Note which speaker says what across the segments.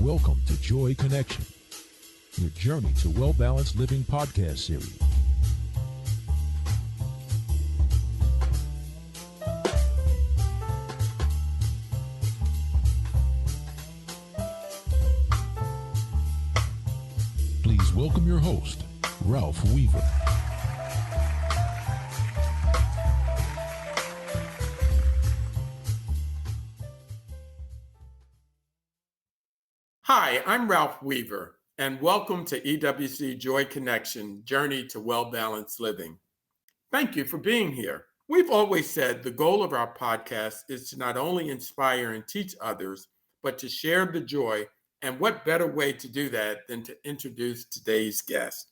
Speaker 1: Welcome to Joy Connection, your journey to well-balanced living podcast series. Please welcome your host, Ralph Weaver.
Speaker 2: Hi, I'm Ralph Weaver, and welcome to EWC Joy Connection, Journey to Well-Balanced Living. Thank you for being here. We've always said the goal of our podcast is to not only inspire and teach others, but to share the joy, and what better way to do that than to introduce today's guest.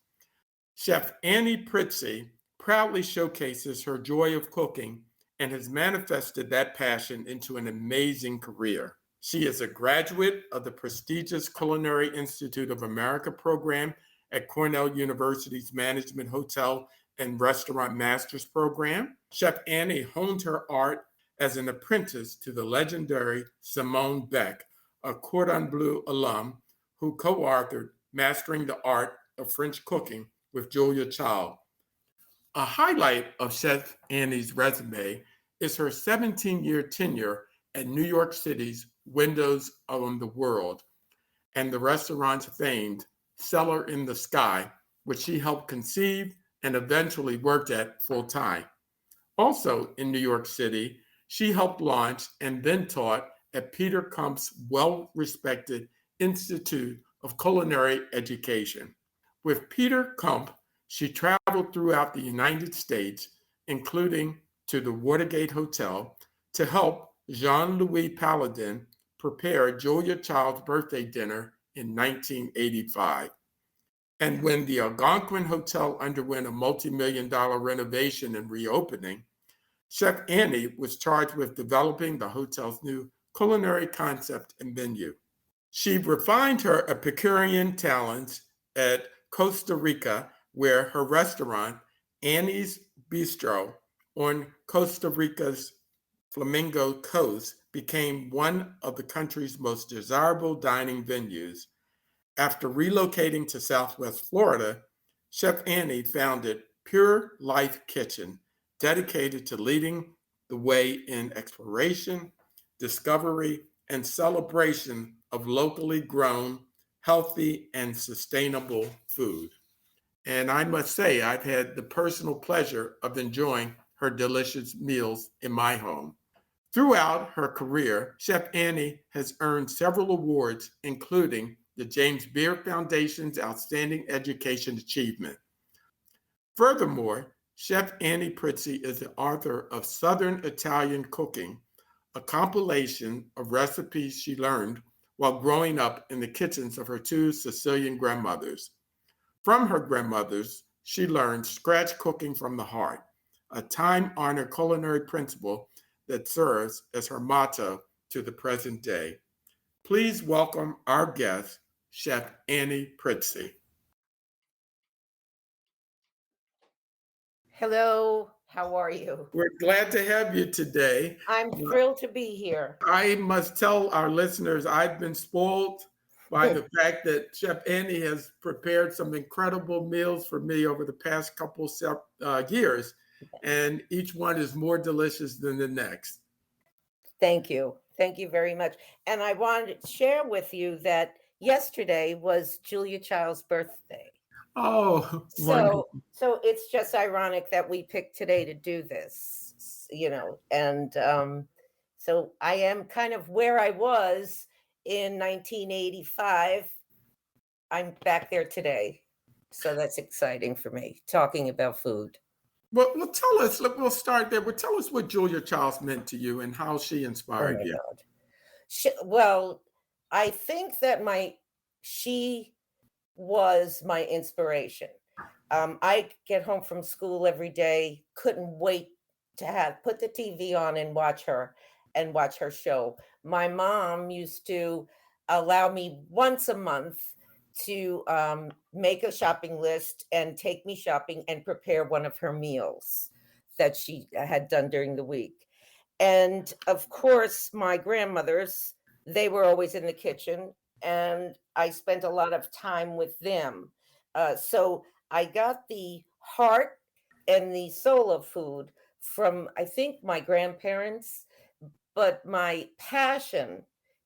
Speaker 2: Chef Annie Prizzi proudly showcases her joy of cooking and has manifested that passion into an amazing career. She is a graduate of the prestigious Culinary Institute of America program at Cornell University's Management Hotel and Restaurant Master's program. Chef Annie honed her art as an apprentice to the legendary Simone Beck, a Cordon Bleu alum who co-authored Mastering the Art of French Cooking with Julia Child. A highlight of Chef Annie's resume is her 17-year tenure at New York City's Windows on the World and the restaurant's famed Cellar in the Sky, which she helped conceive and eventually worked at full-time. Also in New York City, she helped launch and then taught at Peter Kump's well-respected Institute of Culinary Education. With Peter Kump, she traveled throughout the United States, including to the Watergate Hotel, to help Jean Louis Palladin prepared Julia Child's birthday dinner in 1985. And when the Algonquin Hotel underwent a multi-million-dollar renovation and reopening, Chef Annie was charged with developing the hotel's new culinary concept and menu. She refined her epicurean talents at Costa Rica, where her restaurant, Annie's Bistro, on Costa Rica's Flamingo coast, became one of the country's most desirable dining venues. After relocating to Southwest Florida, Chef Annie founded Pure Life Kitchen, dedicated to leading the way in exploration, discovery, and celebration of locally grown, healthy, and sustainable food. And I must say, I've had the personal pleasure of enjoying her delicious meals in my home. Throughout her career, Chef Annie has earned several awards, including the James Beard Foundation's Outstanding Education Achievement. Furthermore, Chef Annie Prizzi is the author of Southern Italian Cooking, a compilation of recipes she learned while growing up in the kitchens of her two Sicilian grandmothers. From her grandmothers, she learned scratch cooking from the heart, a time-honored culinary principle that serves as her motto to the present day. Please welcome our guest, Chef Annie Prizzi.
Speaker 3: Hello, how are you?
Speaker 2: We're glad to have you today.
Speaker 3: I'm thrilled to be here.
Speaker 2: I must tell our listeners I've been spoiled by the fact that Chef Annie has prepared some incredible meals for me over the past couple years, and each one is more delicious than the next.
Speaker 3: Thank you. Thank you very much. And I wanted to share with you that yesterday was Julia Child's birthday.
Speaker 2: Oh,
Speaker 3: so it's just ironic that we picked today to do this, and so I am kind of where I was in 1985. I'm back there today. So that's exciting for me, talking about food.
Speaker 2: Well, tell us, we'll start there. But tell us what Julia Childs meant to you and how she inspired you.
Speaker 3: Well, I think that she was my inspiration. I get home from school every day, couldn't wait to put the TV on and watch her show. My mom used to allow me once a month to make a shopping list and take me shopping and prepare one of her meals that she had done during the week. And of course, my grandmothers, they were always in the kitchen and I spent a lot of time with them. So I got the heart and the soul of food from, I think, my grandparents, but my passion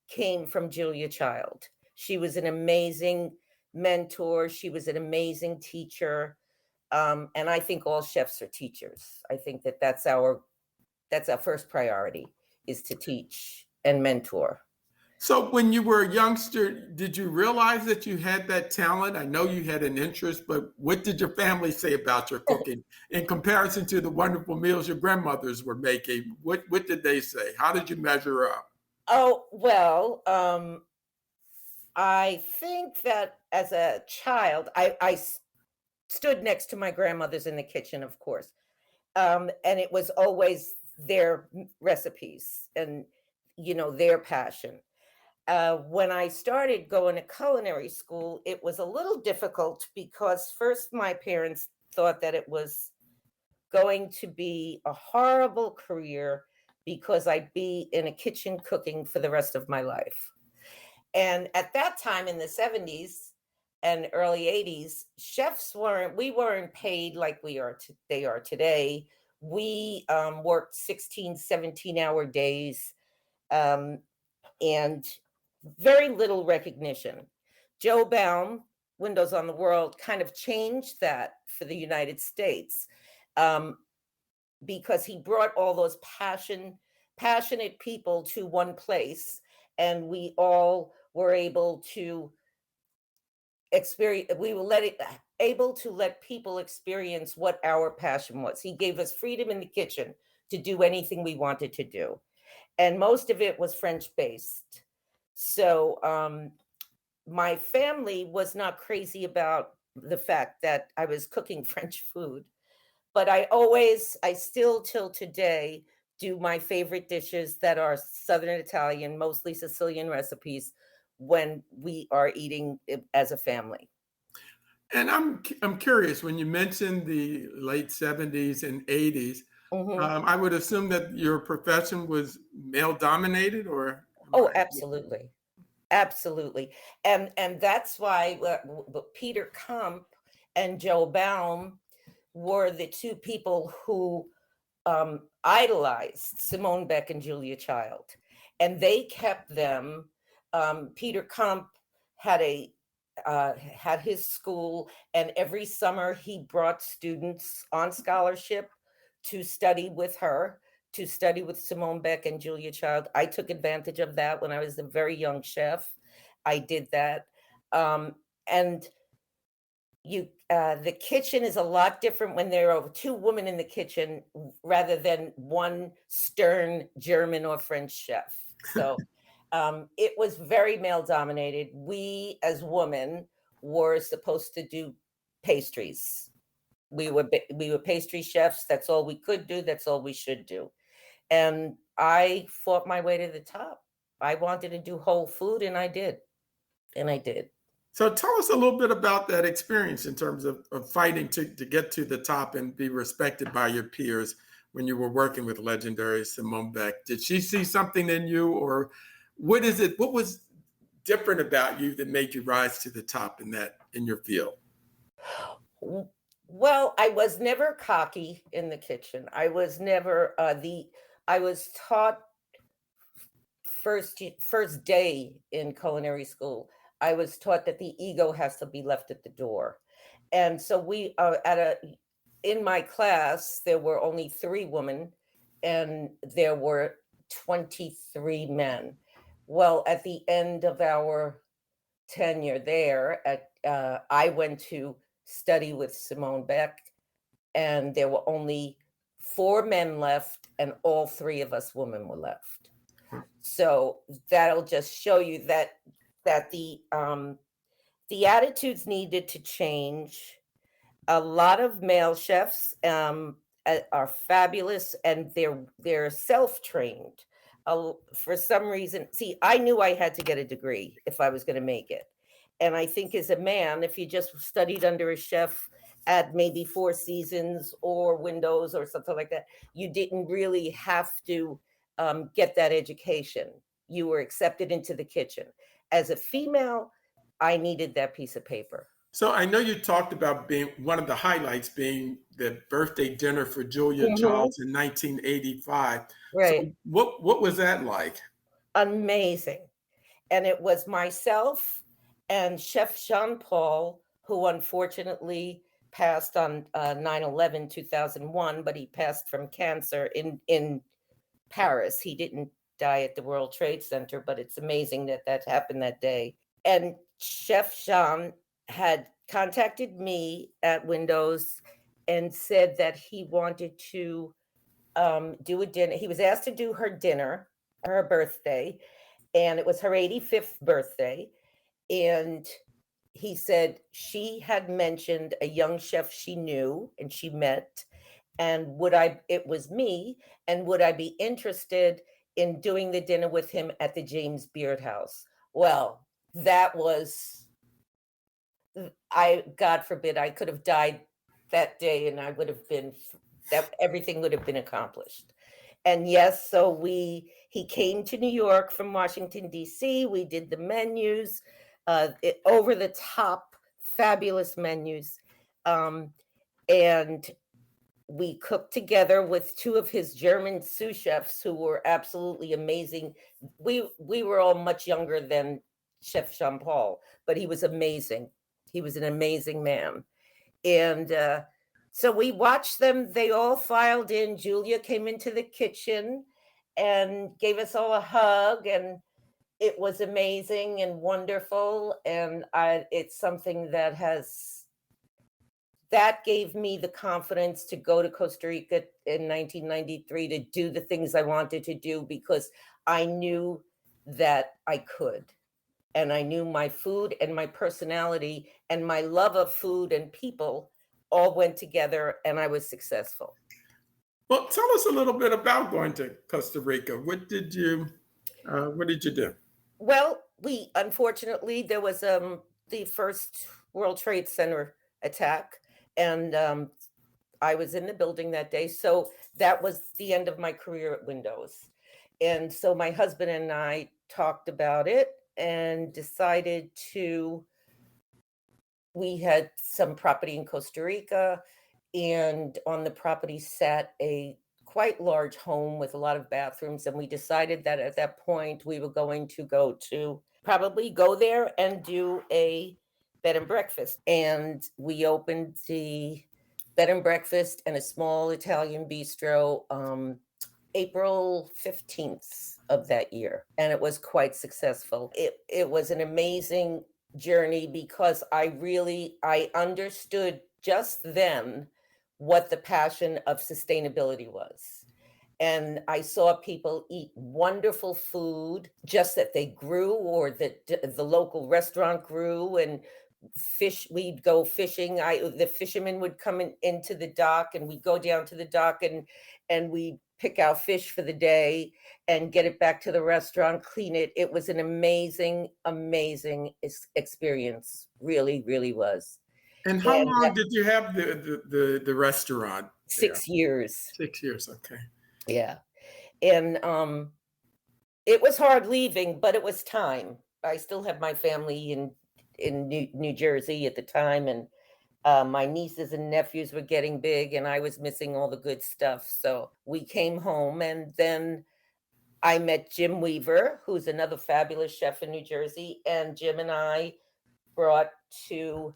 Speaker 3: came from Julia Child. She was an amazing mentor. She was an amazing teacher. And I think all chefs are teachers. I think that that's our first priority, is to teach and mentor.
Speaker 2: So when you were a youngster, did you realize that you had that talent? I know you had an interest, but what did your family say about your cooking in comparison to the wonderful meals your grandmothers were making? What did they say? How did you measure up?
Speaker 3: Oh, well, I think that as a child, I stood next to my grandmothers in the kitchen, of course. And it was always their recipes and, their passion. When I started going to culinary school, it was a little difficult because first my parents thought that it was going to be a horrible career because I'd be in a kitchen cooking for the rest of my life. And at that time in the 70s and early 80s, we weren't paid like they are today. We worked 16, 17-hour days. And very little recognition. Joe Baum, Windows on the World, kind of changed that for the United States, because he brought all those passionate people to one place, and we all were able to experience. We were able to let people experience what our passion was. He gave us freedom in the kitchen to do anything we wanted to do, and most of it was French based. So my family was not crazy about the fact that I was cooking French food, but I still till today do my favorite dishes that are Southern Italian, mostly Sicilian recipes when we are eating as a family.
Speaker 2: And I'm curious, when you mentioned the late 70s and 80s, I would assume that your profession was male dominated, or?
Speaker 3: Oh, absolutely. Absolutely. And that's why Peter Kump and Joe Baum were the two people who idolized Simone Beck and Julia Child. And they kept them. Peter Kump had had his school, and every summer he brought students on scholarship to study with her, to study with Simone Beck and Julia Child. I took advantage of that when I was a very young chef. I did that. And the kitchen is a lot different when there are two women in the kitchen rather than one stern German or French chef. So it was very male dominated. We as women were supposed to do pastries. We were pastry chefs. That's all we could do. That's all we should do. And I fought my way to the top. I wanted to do whole food, and I did.
Speaker 2: So tell us a little bit about that experience in terms of fighting to get to the top and be respected by your peers when you were working with legendary Simone Beck. Did she see something in you, or what was different about you that made you rise to the top in your field?
Speaker 3: Well, I was never cocky in the kitchen. I was never I was taught first day in culinary school. I was taught that the ego has to be left at the door. And so we in my class, there were only 3 women and there were 23 men. Well, at the end of our tenure there, I went to study with Simone Beck, and there were only 4 men left, and all 3 of us women were left. So that'll just show you that the attitudes needed to change. A lot of male chefs are fabulous, and they're self-trained. For some reason, see, I knew I had to get a degree if I was going to make it. And I think as a man, if you just studied under a chef at maybe 4 Seasons or Windows or something like that, you didn't really have to get that education. You were accepted into the kitchen. as a female, I needed that piece of paper.
Speaker 2: So I know you talked about being one of the highlights being the birthday dinner for Julia Childs in 1985. So
Speaker 3: Right.
Speaker 2: what was that like?
Speaker 3: Amazing. And it was myself and Chef Jean Paul, who unfortunately passed on 9/11, 2001, but he passed from cancer in Paris. He didn't die at the World Trade Center, but it's amazing that that happened that day. And Chef Jean had contacted me at Windows and said that he wanted to do a dinner. He was asked to do her dinner, her birthday, and it was her 85th birthday. And he said she had mentioned a young chef she knew and she met, and it was me, and would I be interested in doing the dinner with him at the James Beard House? Well, that was, God forbid, I could have died that day and I would have been, that everything would have been accomplished. And yes, so he came to New York from Washington, D.C. We did the menus, over the top, fabulous menus. And we cooked together with two of his German sous chefs who were absolutely amazing. We were all much younger than Chef Jean Paul, but he was amazing. He was an amazing man. And so we watched them. They all filed in. Julia came into the kitchen and gave us all a hug, and it was amazing and wonderful. And it's something that gave me the confidence to go to Costa Rica in 1993 to do the things I wanted to do, because I knew that I could. And I knew my food and my personality and my love of food and people all went together, and I was successful.
Speaker 2: Well, tell us a little bit about going to Costa Rica. What did you do?
Speaker 3: Well, unfortunately, there was the first World Trade Center attack, and I was in the building that day. So that was the end of my career at Windows. And so my husband and I talked about it and decided we had some property in Costa Rica, and on the property sat a quite large home with a lot of bathrooms. And we decided that at that point we were going to probably go there and do a bed and breakfast. And we opened the bed and breakfast and a small Italian bistro April 15th of that year. And it was quite successful. It was an amazing journey, because I understood just then what the passion of sustainability was. And I saw people eat wonderful food just that they grew, or that the local restaurant grew, and we'd go fishing. The fishermen would come into the dock, and we'd go down to the dock and we'd pick out fish for the day and get it back to the restaurant, clean it. It was an amazing, amazing experience. Really, really was.
Speaker 2: And how long did you have the restaurant?
Speaker 3: 6 years.
Speaker 2: 6 years, okay.
Speaker 3: Yeah. And it was hard leaving, but it was time. I still have my family in New Jersey at the time, and my nieces and nephews were getting big, and I was missing all the good stuff. So we came home, and then I met Jim Weaver, who's another fabulous chef in New Jersey, and Jim and I brought to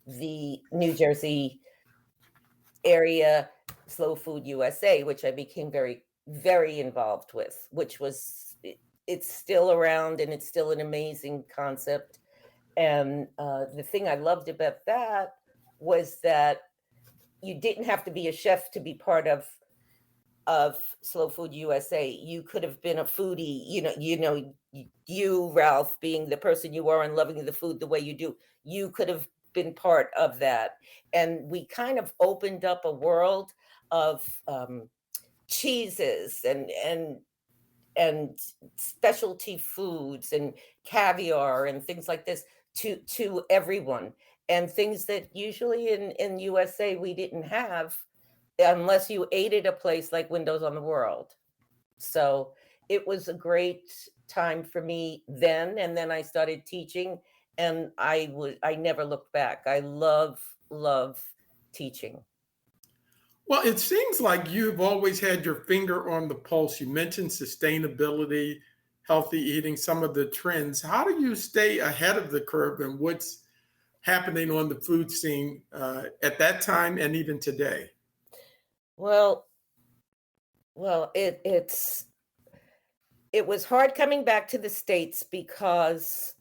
Speaker 3: the New Jersey area Slow Food USA, which I became very, very involved with, it's still around, and it's still an amazing concept. And the thing I loved about that was that you didn't have to be a chef to be part of Slow Food USA. You could have been a foodie, you, Ralph, being the person you are and loving the food the way you do, you could have been part of that. And we kind of opened up a world of cheeses and specialty foods and caviar and things like this to everyone, and things that usually in USA we didn't have unless you ate at a place like Windows on the World. So it was a great time for me then. And then I started teaching, and I never looked back. I love teaching.
Speaker 2: Well, it seems like you've always had your finger on the pulse. You mentioned sustainability, healthy eating, some of the trends. How do you stay ahead of the curve and what's happening on the food scene at that time and even today?
Speaker 3: Well, it was hard coming back to the States because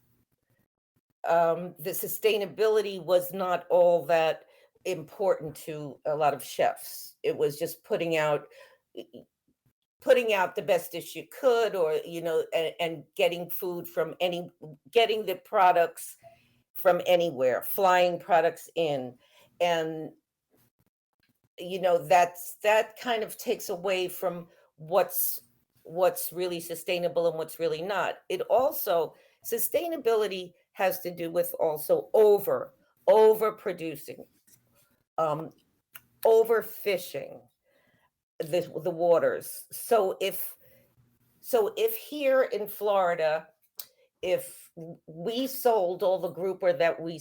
Speaker 3: the sustainability was not all that important to a lot of chefs. It was just putting out the best dish you could, or and getting getting the products from anywhere, flying products in. And that kind of takes away from what's really sustainable and what's really not. It also, sustainability has to do with also overproducing, overfishing the waters. So if here in Florida, if we sold all the grouper that we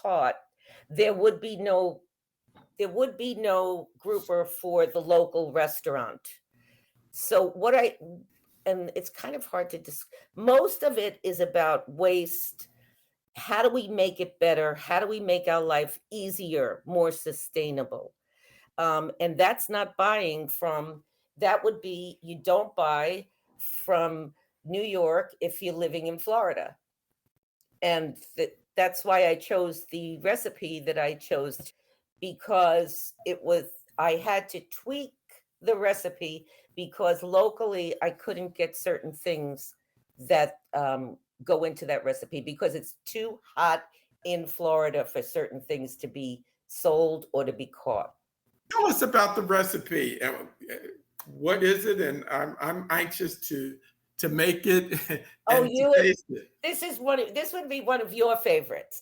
Speaker 3: caught, there would be no grouper for the local restaurant. So and it's kind of hard to most of it is about waste. How do we make it better? How do we make our life easier, more sustainable? And that's not buying from, that would be, you don't buy from New York if you're living in Florida. And that's why I chose the recipe that I chose, because I had to tweak the recipe because locally I couldn't get certain things that go into that recipe because it's too hot in Florida for certain things to be sold or to be caught.
Speaker 2: Tell us about the recipe. What is it? And I'm anxious to make it. Taste it.
Speaker 3: This would be one of your favorites.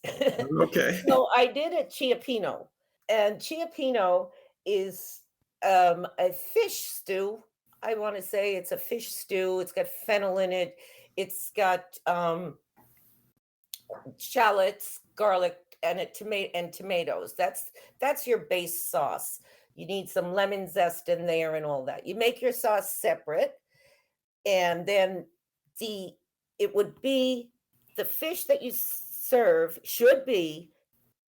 Speaker 2: Okay.
Speaker 3: So I did a ciappino, and ciappino is a fish stew. I want to say it's a fish stew. It's got fennel in it. It's got shallots, garlic, and tomatoes. That's your base sauce. You need some lemon zest in there and all that. You make your sauce separate, and then it would be the fish that you serve should be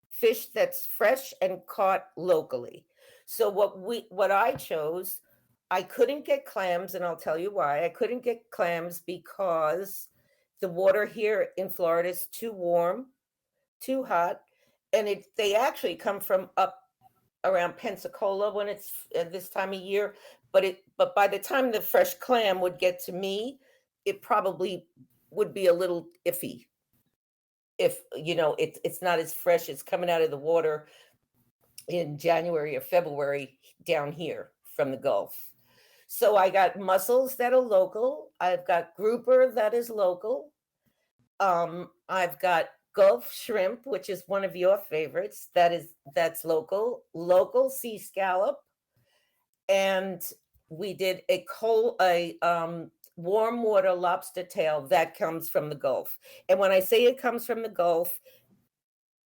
Speaker 3: fish that's fresh and caught locally. So what I chose, I couldn't get clams, and I'll tell you why. I couldn't get clams because the water here in Florida is too warm, too hot, and they actually come from up around Pensacola when it's this time of year. But by the time the fresh clam would get to me, it probably would be a little iffy. If it's not as fresh as coming out of the water in January or February down here from the Gulf. So I got mussels that are local. I've got grouper that is local. I've got Gulf shrimp, which is one of your favorites. That's local sea scallop. And we did a warm water lobster tail that comes from the Gulf. And when I say it comes from the Gulf,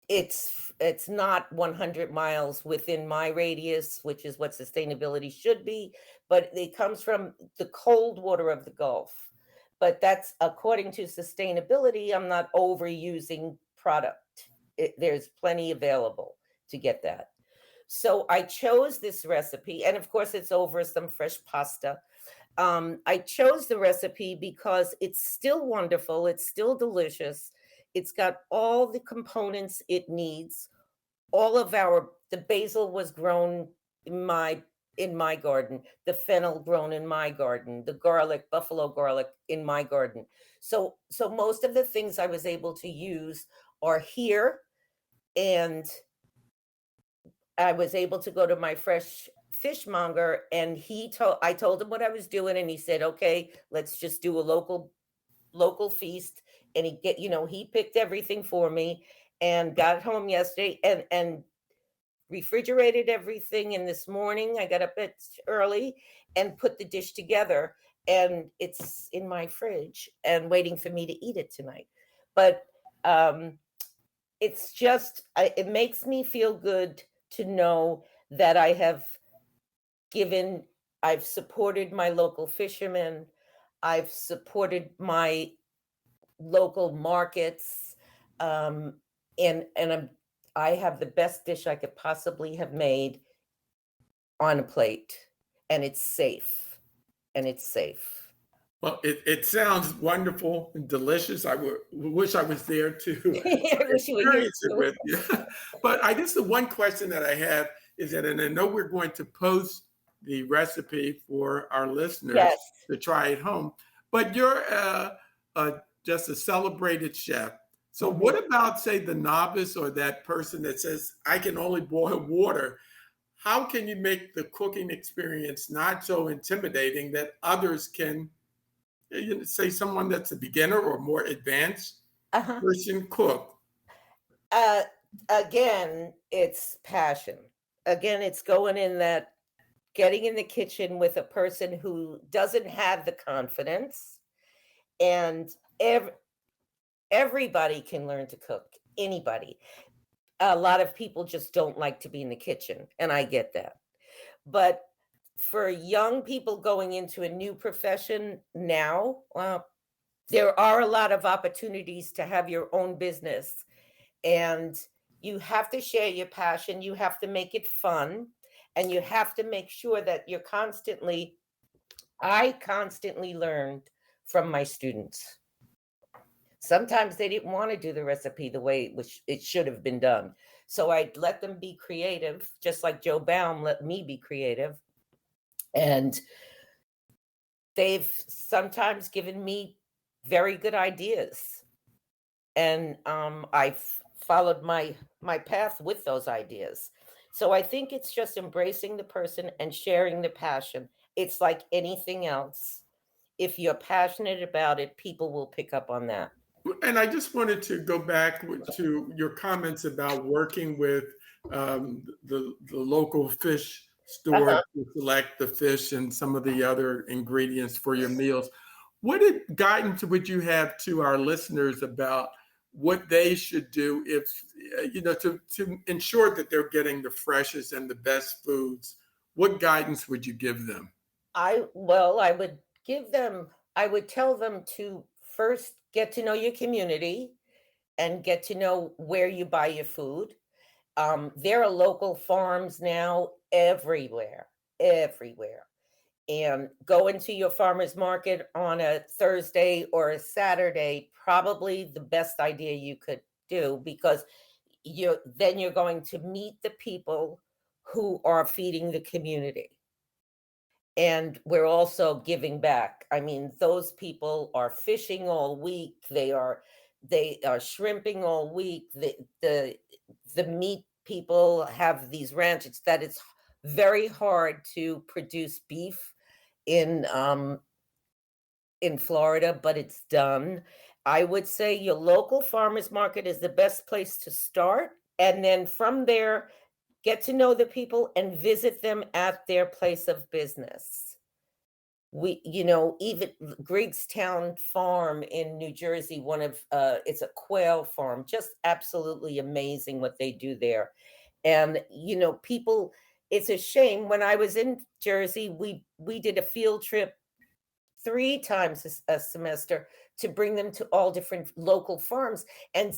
Speaker 3: it's not 100 miles within my radius, which is what sustainability should be, but it comes from the cold water of the Gulf. But that's according to sustainability. I'm not overusing product. There's plenty available to get that. So I chose this recipe, and of course it's over some fresh pasta. I chose the recipe because it's still wonderful. It's still delicious. It's got all the components it needs. The basil was grown in my garden, the fennel grown in my garden, the garlic, buffalo garlic in my garden. So most of the things I was able to use are here, and I was able to go to my fresh fishmonger, and I told him what I was doing, and he said, okay, let's just do a local feast. And he picked everything for me and got home yesterday. And refrigerated everything. And this morning I got up early and put the dish together, and it's in my fridge and waiting for me to eat it tonight. But it's just, it makes me feel good to know that I've supported my local fishermen. I've supported my local markets. I have the best dish I could possibly have made on a plate, and it's safe.
Speaker 2: Well, it sounds wonderful and delicious. I wish I was there to
Speaker 3: I wish you were here
Speaker 2: experience it
Speaker 3: too.
Speaker 2: with you. But I guess the one question that I have is that, and I know we're going to post the recipe for our listeners
Speaker 3: Yes.
Speaker 2: to try at home, but you're just a celebrated chef. So what about, say, the novice or that person that says, I can only boil water? How can you make the cooking experience not so intimidating that others can, say, someone that's a beginner or more advanced person cook?
Speaker 3: Again, it's passion. Again, it's getting in the kitchen with a person who doesn't have the confidence, and everybody can learn to cook. Anybody. A lot of people just don't like to be in the kitchen, and I get that. But for young people going into a new profession now, there are a lot of opportunities to have your own business, and you have to share your passion. You have to make it fun, and you have to make sure that I constantly learned from my students. Sometimes they didn't want to do the recipe the way it should have been done. So I'd let them be creative, just like Joe Baum let me be creative. And they've sometimes given me very good ideas. And I've followed my path with those ideas. So I think it's just embracing the person and sharing the passion. It's like anything else. If you're passionate about it, people will pick up on that.
Speaker 2: And I just wanted to go back to your comments about working with the local fish store to select the fish and some of the other ingredients for your meals. What guidance would you have to our listeners about what they should do if, to ensure that they're getting the freshest and the best foods? What guidance would you give them?
Speaker 3: I would tell them to first get to know your community and get to know where you buy your food. There are local farms now everywhere. And go into your farmer's market on a Thursday or a Saturday, probably the best idea you could do, because then you're going to meet the people who are feeding the community. And we're also giving back. I mean, those people are fishing all week. They are shrimping all week. The meat people have these ranches that it's very hard to produce beef in Florida, but it's done. I would say your local farmers market is the best place to start. And then from there, get to know the people and visit them at their place of business. Even Griggstown Farm in New Jersey, it's a quail farm, just absolutely amazing what they do there. And, people, it's a shame. When I was in Jersey, we did a field trip 3 times a semester to bring them to all different local farms. And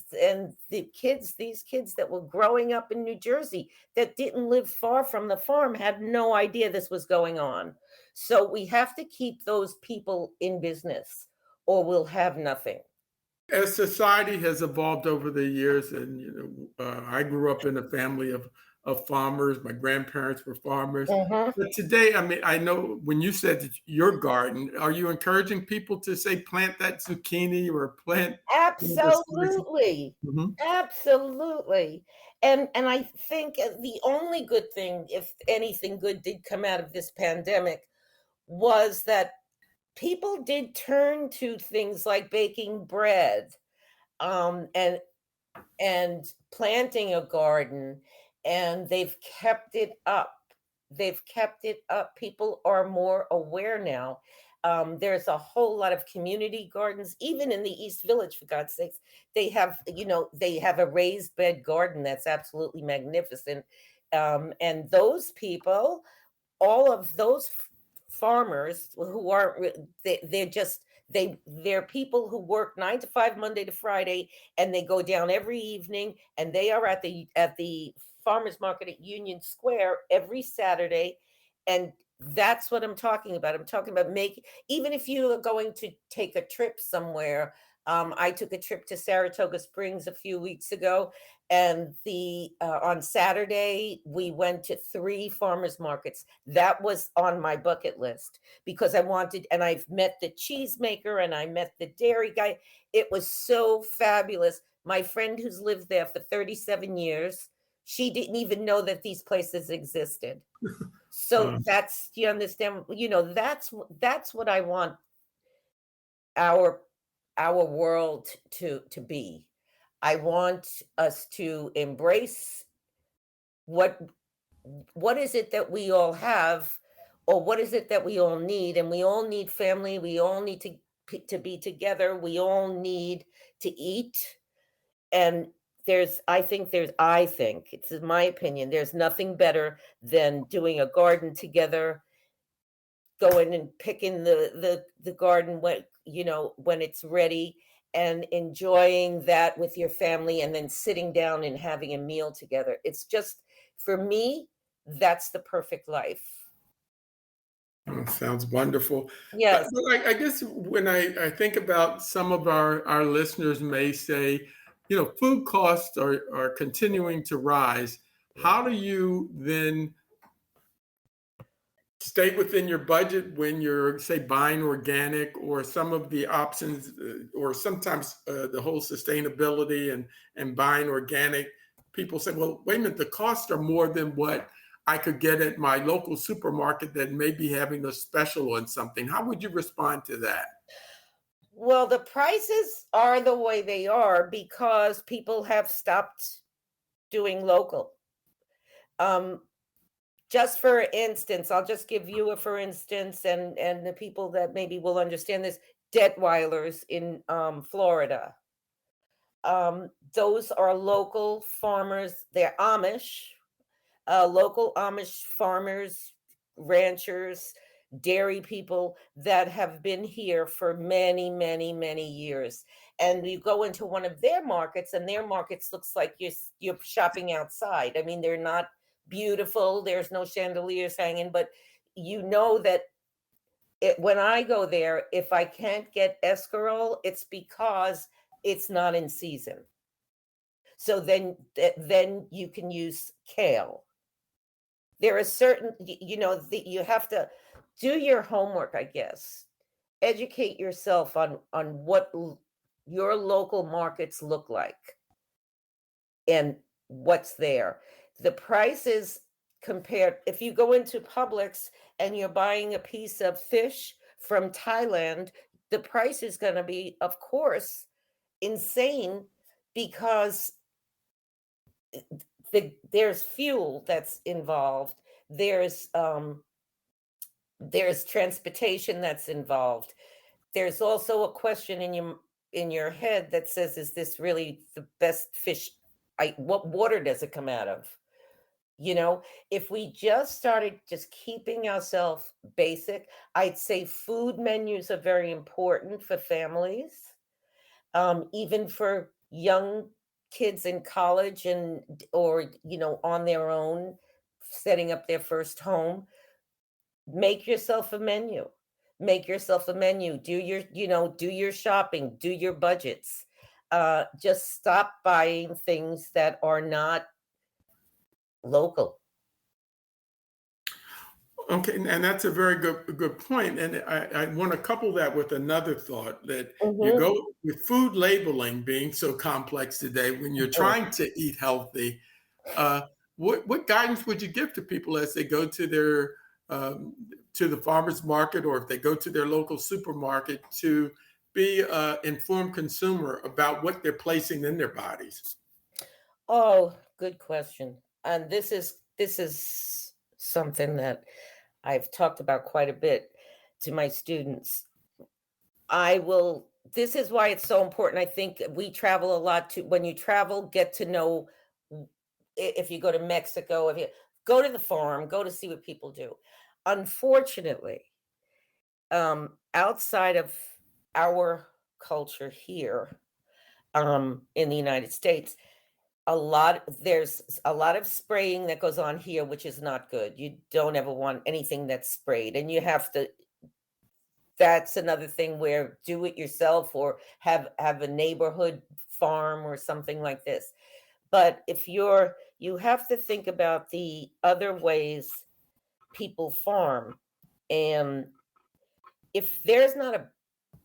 Speaker 3: these kids that were growing up in New Jersey that didn't live far from the farm had no idea this was going on. So we have to keep those people in business or we'll have nothing.
Speaker 2: As society has evolved over the years, and I grew up in a family of farmers. My grandparents were farmers. But today, I know when you said your garden, are you encouraging people to say plant that zucchini or plant?
Speaker 3: Absolutely. Absolutely. And I think the only good thing, if anything good did come out of this pandemic, was that people did turn to things like baking bread, and planting a garden and they've kept it up. They've kept it up. People are more aware now. There's a whole lot of community gardens, even in the East Village, for God's sakes. They have, they have a raised bed garden that's absolutely magnificent. And those people, all of those farmers who aren't, they're people who work 9 to 5 Monday to Friday, and they go down every evening, and they are at the farmers market at Union Square every Saturday. And that's what I'm talking about. I'm talking about even if you are going to take a trip somewhere. I took a trip to Saratoga Springs a few weeks ago, and on Saturday we went to 3 farmers markets. That was on my bucket list because I wanted, and I've met the cheesemaker and I met the dairy guy. It was so fabulous. My friend who's lived there for 37 years, she didn't even know that these places existed. So that's, you understand, that's what I want our world to be. I want us to embrace what is it that we all have, or what is it that we all need. And we all need family. We all need to be together. We all need to eat. And I think it's my opinion, there's nothing better than doing a garden together, going and picking the garden when it's ready, and enjoying that with your family, and then sitting down and having a meal together. It's just, for me, that's the perfect life.
Speaker 2: Oh, sounds wonderful.
Speaker 3: Yes.
Speaker 2: I guess when I think about, some of our listeners may say, food costs are continuing to rise. How do you then stay within your budget when you're, say, buying organic, or some of the options, or sometimes the whole sustainability and buying organic? People say, well, wait a minute, the costs are more than what I could get at my local supermarket that may be having a special on something. How would you respond to that?
Speaker 3: Well, the prices are the way they are because people have stopped doing local. Just for instance, I'll just give you a for instance, and the people that maybe will understand this. Detweilers in Florida. Those are local farmers. They're Amish, local Amish farmers, ranchers, dairy people that have been here for many, many, many years. And you go into one of their markets, and their markets looks like you're shopping outside. I mean, they're not beautiful. There's no chandeliers hanging, but you know that when I go there, if I can't get escarole, it's because it's not in season. So then you can use kale. There are certain, you have to do your homework, I guess. Educate yourself on what your local markets look like and what's there. The prices compared, if you go into Publix and you're buying a piece of fish from Thailand, the price is going to be, of course, insane, because there's fuel that's involved. There's transportation that's involved. There's also a question in your head that says, is this really the best fish? What water does it come out of? If we just started just keeping ourselves basic, I'd say food menus are very important for families, even for young kids in college or on their own, setting up their first home. Make yourself a menu. Do your shopping, do your budgets. Just stop buying things that are not local.
Speaker 2: Okay, and that's a very good point. And I want to couple that with another thought, that you go with food labeling being so complex today. When you're trying to eat healthy, what guidance would you give to people as they go to their to the farmers market, or if they go to their local supermarket, to be an informed consumer about what they're placing in their bodies?
Speaker 3: Oh, good question. and this is something that I've talked about quite a bit to my students. This is why it's so important. I think we travel a lot too. When you travel, get to know, if you go to Mexico, if you go to the farm, go to see what people do. Unfortunately, outside of our culture here, in the United States, there's a lot of spraying that goes on here, which is not good. You don't ever want anything that's sprayed, and you have to. That's another thing where do it yourself or have a neighborhood farm or something like this. But you have to think about the other ways people farm. And if there's not a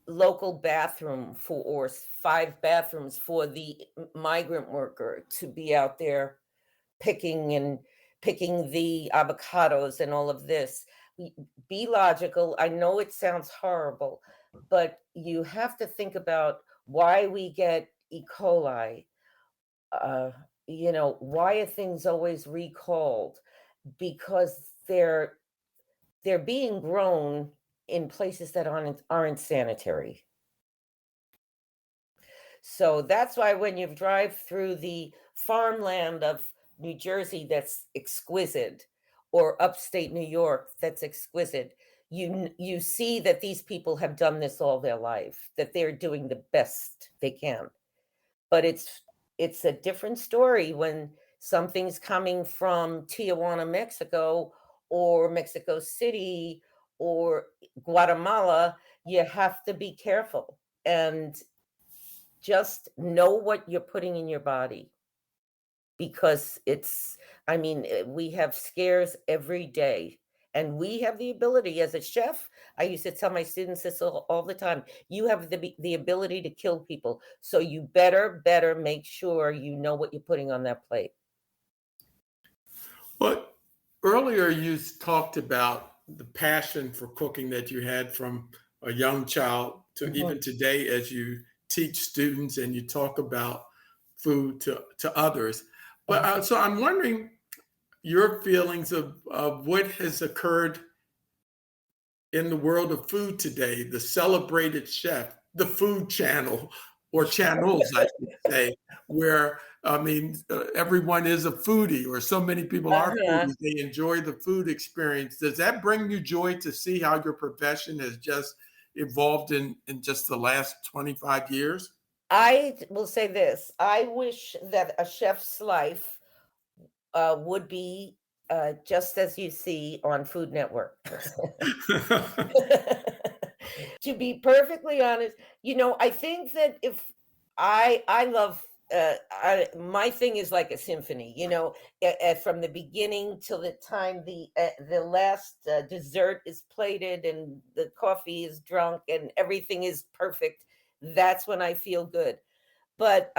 Speaker 3: local bathroom or 5 bathrooms for the migrant worker to be out there picking the avocados and all of this, be logical. I know it sounds horrible, but you have to think about why we get E. coli. Why are things always recalled? Because they're being grown in places that aren't sanitary. So that's why when you drive through the farmland of New Jersey, that's exquisite, or upstate New York, that's exquisite, you see that these people have done this all their life, that they're doing the best they can. But it's a different story when something's coming from Tijuana, Mexico, or Mexico City, or Guatemala. You have to be careful and just know what you're putting in your body, because we have scares every day, and we have the ability as a chef. I used to tell my students this all the time. You have the ability to kill people, so you better make sure you know what you're putting on that plate.
Speaker 2: Well, earlier you talked about the passion for cooking that you had from a young child to even today as you teach students and you talk about food to others. But so I'm wondering your feelings of what has occurred in the world of food today, the celebrated chef, the food channel, or channels, I should say, where, everyone is a foodie, or so many people are foodies. They enjoy the food experience. Does that bring you joy to see how your profession has just evolved in just the last 25 years?
Speaker 3: I will say this. I wish that a chef's life would be just as you see on Food Network. To be perfectly honest, I think that if I love, my thing is like a symphony, from the beginning till the time the last dessert is plated and the coffee is drunk and everything is perfect. That's when I feel good. But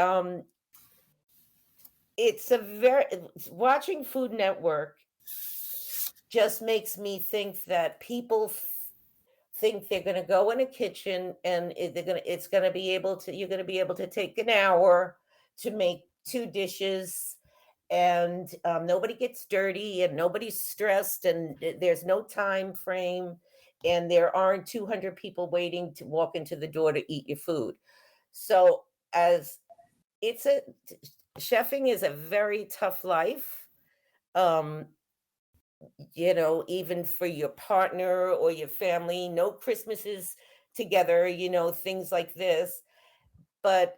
Speaker 3: watching Food Network just makes me think that people think they're going to go in a kitchen and you're going to be able to take an hour to make 2 dishes, and nobody gets dirty and nobody's stressed, and there's no time frame, and there aren't 200 people waiting to walk into the door to eat your food. So chefing is a very tough life. Even for your partner or your family, no Christmases together, things like this. But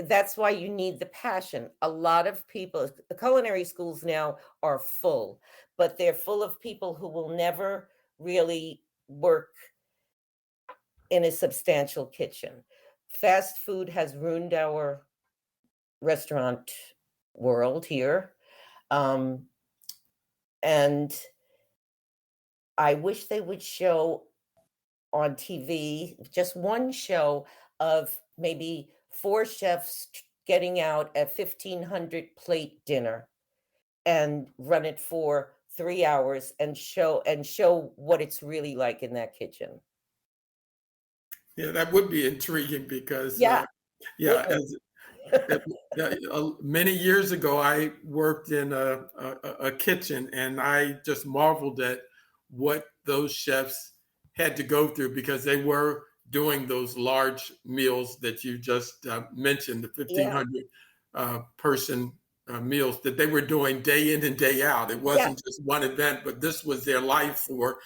Speaker 3: that's why you need the passion. A lot of people, the culinary schools now are full, but they're full of people who will never really work in a substantial kitchen. Fast food has ruined our restaurant world here. And I wish they would show on TV just one show of maybe 4 chefs getting out a 1,500 plate dinner and run it for 3 hours and show what it's really like in that kitchen.
Speaker 2: Yeah, that would be intriguing because,
Speaker 3: Yeah.
Speaker 2: as Many years ago, I worked in a kitchen, and I just marveled at what those chefs had to go through because they were doing those large meals that you just mentioned, the
Speaker 3: Yeah.
Speaker 2: 1,500 person meals that they were doing day in and day out. It
Speaker 3: Yeah.
Speaker 2: wasn't just one event, but this was their life for,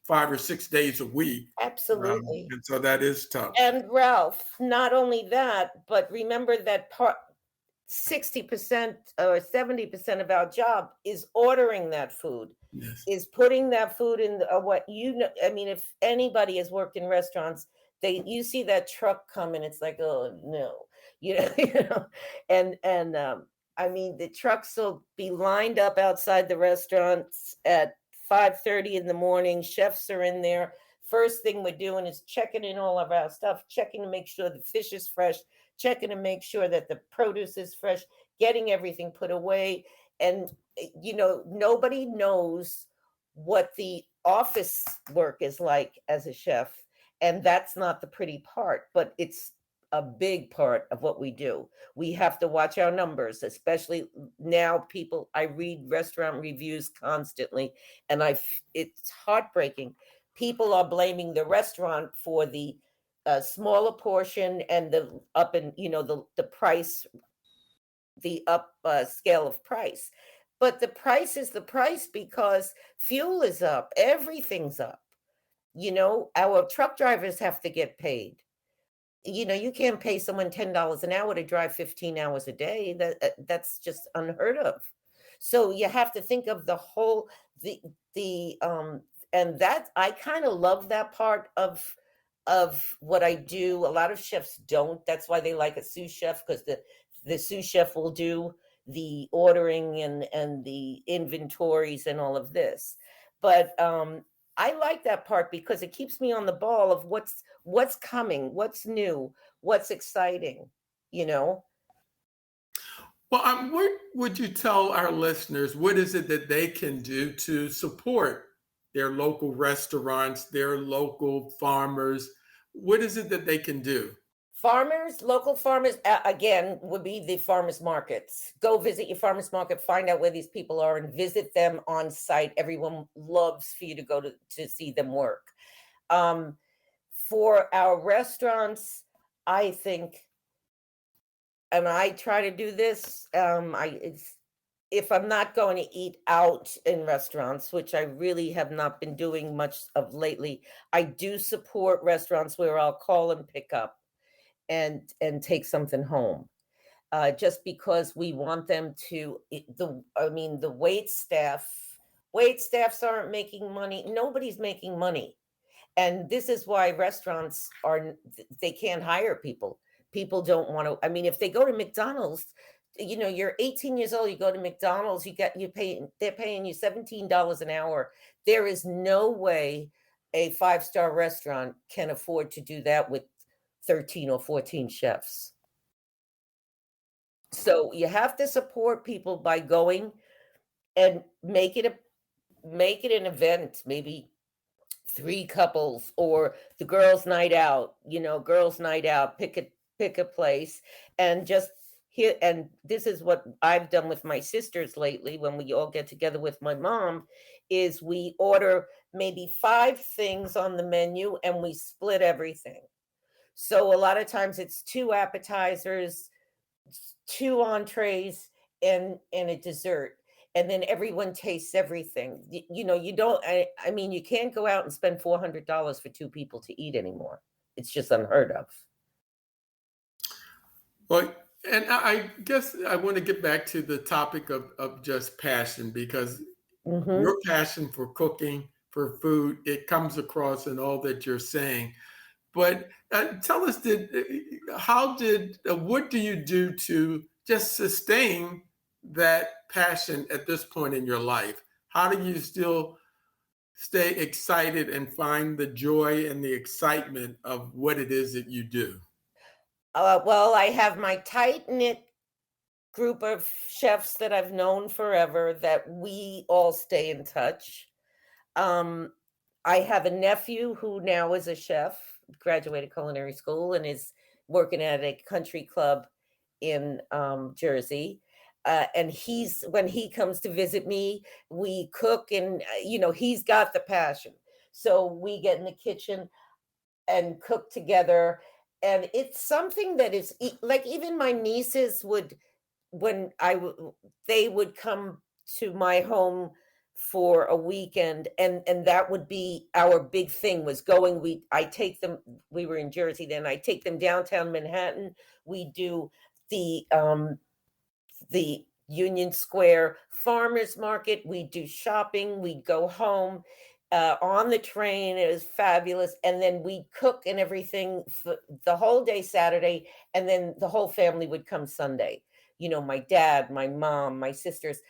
Speaker 2: 5 or 6 days a week.
Speaker 3: Absolutely.
Speaker 2: And so that is tough.
Speaker 3: And Ralph, not only that, but remember that 60% or 70% of our job is ordering that food,
Speaker 2: Yes.
Speaker 3: is putting that food in I mean, if anybody has worked in restaurants, you see that truck coming, it's like, oh no, and I mean, the trucks will be lined up outside the restaurants at 5:30 in the morning. Chefs are in there. First thing we're doing is checking in all of our stuff, checking to make sure the fish is fresh, checking to make sure that the produce is fresh, getting everything put away. And, nobody knows what the office work is like as a chef. And that's not the pretty part, but it's a big part of what we do. We have to watch our numbers, especially now. I read restaurant reviews constantly, and it's heartbreaking. People are blaming the restaurant for the smaller portion and the up and the price, the up scale of price. But the price is the price because fuel is up, everything's up. Our truck drivers have to get paid. You can't pay someone $10 an hour to drive 15 hours a day. That's just unheard of. So you have to think of the whole the and that I kind of love that part of what I do. A lot of chefs don't. That's why they like a sous chef, because the sous chef will do the ordering and the inventories and all of this. But I like that part because it keeps me on the ball of what's coming, what's new, what's exciting, you know?
Speaker 2: Well, what would you tell our listeners? What is it that they can do to support their local restaurants, their local farmers? What is it that they can do?
Speaker 3: Farmers, local farmers, again, would be the farmers markets. Go visit your farmers market, find out where these people are, and visit them on site. Everyone loves for you to go to see them work. For our restaurants, I think, and I try to do this, if I'm not going to eat out in restaurants, which I really have not been doing much of lately, I do support restaurants where I'll call and pick up and take something home, just because we want them to. The wait staffs aren't making money. Nobody's making money, and this is why restaurants they can't hire people. People don't want to. I mean, if they go to McDonald's, you're 18 years old, you go to McDonald's, they're paying you $17 an hour. There is no way a 5-star restaurant can afford to do that with 13 or 14 chefs. So you have to support people by going and make it an event, maybe 3 couples, or the girls' night out, pick a place and just here. And this is what I've done with my sisters lately when we all get together with my mom, is we order maybe 5 things on the menu and we split everything. So a lot of times it's 2 appetizers, 2 entrees, and a dessert. And then everyone tastes everything. You don't, I mean, you can't go out and spend $400 for 2 people to eat anymore. It's just unheard of.
Speaker 2: Well, and I guess I want to get back to the topic of just passion, because your passion for cooking, for food, it comes across in all that you're saying. But tell us, what do you do to just sustain that passion at this point in your life? How do you still stay excited and find the joy and the excitement of what it is that you do?
Speaker 3: Well, I have my tight-knit group of chefs that I've known forever that we all stay in touch. I have a nephew who now is a chef, graduated culinary school, and is working at a country club in Jersey. And when he comes to visit me, we cook, and he's got the passion. So we get in the kitchen and cook together. And it's something that is like, even my nieces would, when they would come to my home for a weekend, and that would be our big thing, was going. I take them, we were in Jersey then, I take them downtown Manhattan. We do the Union Square Farmers Market. We do shopping. We go home on the train. It was fabulous. And then we cook and everything for the whole day Saturday. And then the whole family would come Sunday. My dad, my mom, my sisters.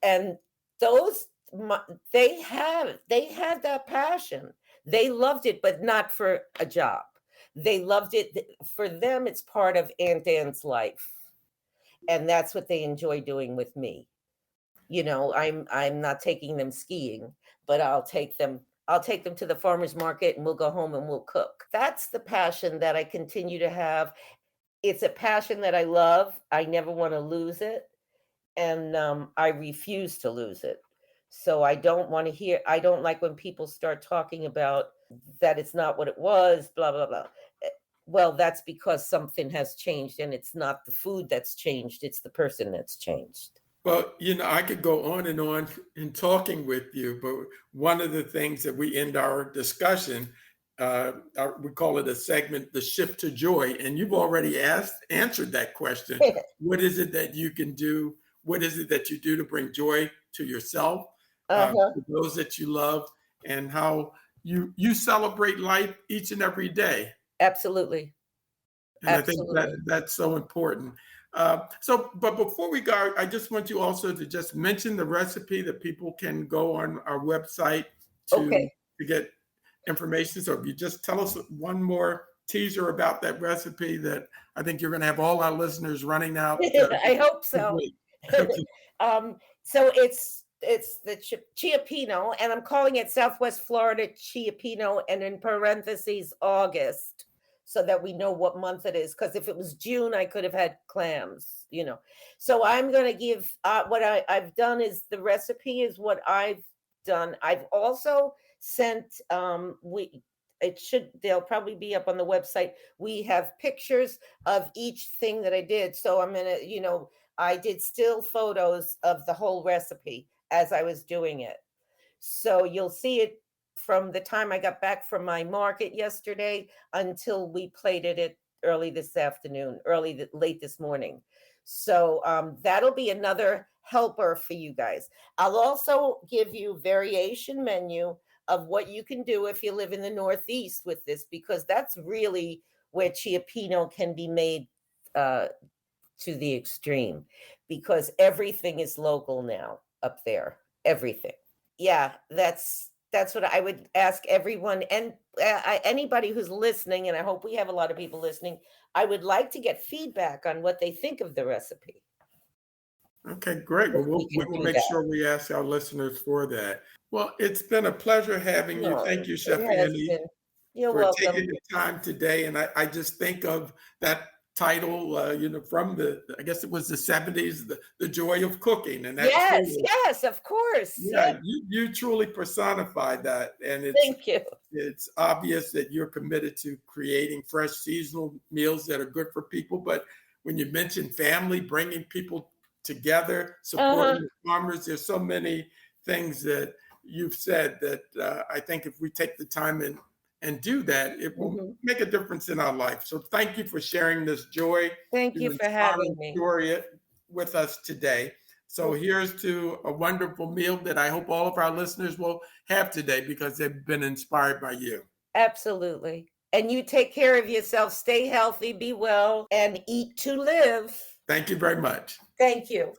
Speaker 3: And those, they had that passion. They loved it, but not for a job. They loved it. For them, it's part of Aunt Anne's life. And that's what they enjoy doing with me. I'm not taking them skiing, but I'll take them to the farmer's market, and we'll go home and we'll cook. That's the passion that I continue to have. It's a passion that I love. I never want to lose it. And I refuse to lose it. So I don't like when people start talking about that it's not what it was, blah, blah, blah. Well, that's because something has changed, and it's not the food that's changed. It's the person that's changed.
Speaker 2: Well, I could go on in talking with you, but one of the things that we end our discussion, we call it a segment, the shift to joy. And you've already answered that question. What is it that you can do? What is it that you do to bring joy to yourself, to those that you love, and how you celebrate life each and every day?
Speaker 3: Absolutely.
Speaker 2: And absolutely. I think that's so important. But before we go, I just want you also to just mention the recipe that people can go on our website to get information. So if you just tell us one more teaser about that recipe, that I think you're going to have all our listeners running out.
Speaker 3: I hope so. So it's the Chia Pinot, and I'm calling it Southwest Florida Chia Pinot, and in parentheses August, so that we know what month it is. Because if it was June, I could have had clams, So I'm going to give what I've done is the recipe is what I've done. I've also sent they'll probably be up on the website. We have pictures of each thing that I did. So I'm going to, I did still photos of the whole recipe as I was doing it. So you'll see it from the time I got back from my market yesterday until we plated it late this morning. So that'll be another helper for you guys. I'll also give you variation menu of what you can do if you live in the Northeast with this, because that's really where Chia Pinot can be made to the extreme, because everything is local now up there. Everything. Yeah, that's what I would ask everyone, and anybody who's listening, and I hope we have a lot of people listening, I would like to get feedback on what they think of the recipe.
Speaker 2: Okay, great. Well, we'll make sure we ask our listeners for that. Well, it's been a pleasure having you. Thank you, Chef Annie, for taking the time today. And I just think of that title, from I guess it was the 70s, the joy of cooking. And
Speaker 3: yes, of course.
Speaker 2: Yeah, you truly personified that. And
Speaker 3: thank you.
Speaker 2: It's obvious that you're committed to creating fresh seasonal meals that are good for people. But when you mention family, bringing people together, supporting the farmers, there's so many things that you've said that I think if we take the time and do that, it will make a difference in our life. So thank you for sharing this joy.
Speaker 3: Thank you for having me.
Speaker 2: Story with us today. So here's to a wonderful meal that I hope all of our listeners will have today, because they've been inspired by you.
Speaker 3: Absolutely. And you take care of yourself. Stay healthy, be well, and eat to live.
Speaker 2: Thank you very much.
Speaker 3: Thank you.